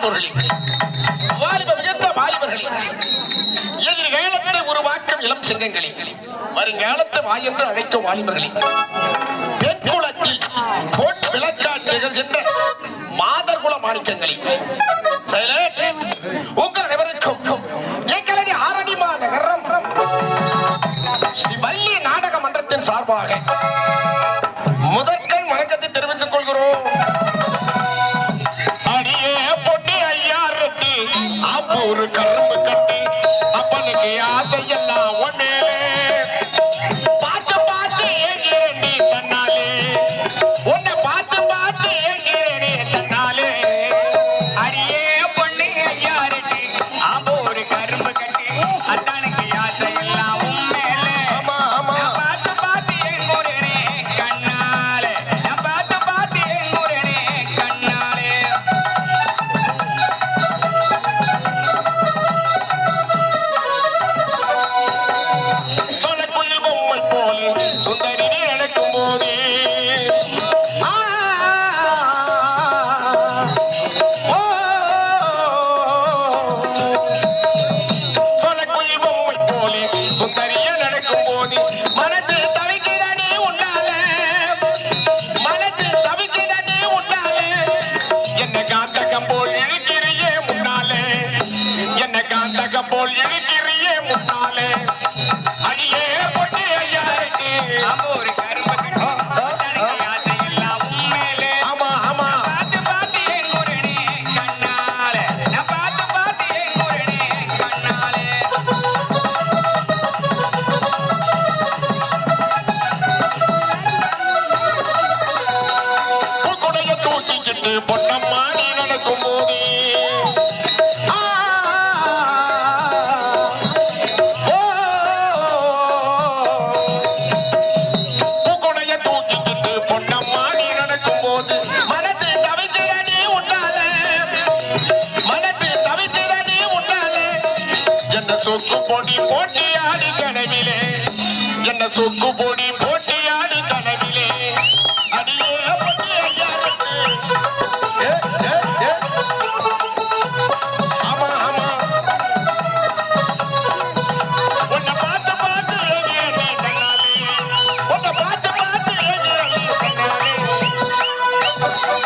பெற்றோர்களே, வாலிப மிகுந்த வாலிபர்களே, எதிர்காலத்தை உருவாக்கும் இளம் சிங்கங்களே, வருங்காலத்தை வாய் என்று அழைக்கும் வாலிபர்களே, பெண் குலத்தில் போட்டு விளக்கால் திகழ்கின்ற மாதர்குல மாணிக்கங்களே, உங்கள் அனைவருக்கும் எங்களது ஆரணிமா நகரம் ஸ்ரீ வள்ளி நாடக மன்றத்தின் சார்பாக முதற்கண் வணக்கத்தை தெரிவித்துக் கொள்கிறோம். அடியே பொட்டி ஐயாயிரத்தி ஒரு கரும்பு கட்டி அப்பனுக்கு ஆசையெல்லாம் ஒன்னேலே பார்த்து பார்த்து ஏங்கிறேன் தன்னாலே, உன்னை பார்த்து பார்த்து ஏங்கிறேன் தன்னாலே. அடியே பொண்ணு ஐயாயிரத்தி ஒரு கரும்பு கட்டி அத்தானுக்கு ஆசையெல்லாம் உண்மையிலே. ஆமா ஆமா பார்த்து பார்த்து ஏங்குறேனே கண்ணாலே, நான் பார்த்து பார்த்து ஏங்குறேனே கண்ணாலே. சொலக்குயில் பொம்மை போல் சுந்தரி நடக்கும் போதே சொலக்குயில் பொம்மை போலே சுந்தரிய நடக்கும் போது மனது தவிக்கிறனே உன்னால, மனது தவிக்கிறனே உன்னால, என்ன காந்தகம் போல் இழுக்கிறியே முன்னாலே, என்ன காந்தகம் போல் இழுக்கிறியே முன்னாலே. அடியே பொட்டி ஐயாயிரத்தி ஒரு கரும்பு கட்டி அத்தானுக்கு ஆசையெல்லாம் உண்மையிலே. ஆமா ஆமா பார்த்து பார்த்து ஏங்குறேனே கண்ணாலே, நான் பார்த்து பார்த்து ஏங்குறேனே கண்ணாலே. பூக்குடைய தூக்கிக்கிட்டு பொன்னம்மா நீ நடக்கும் போதே பூக்குடைய தூக்கிக்கிட்டு பொன்னம்மா நீ நடக்கும் போது மனது தவிக்கிறனே உன்னால, மனது தவிக்கிறனே உன்னால, என்ன சொக்கு பொடி போட்டி ஆடி கனவிலே, என்ன சொக்கு பொடி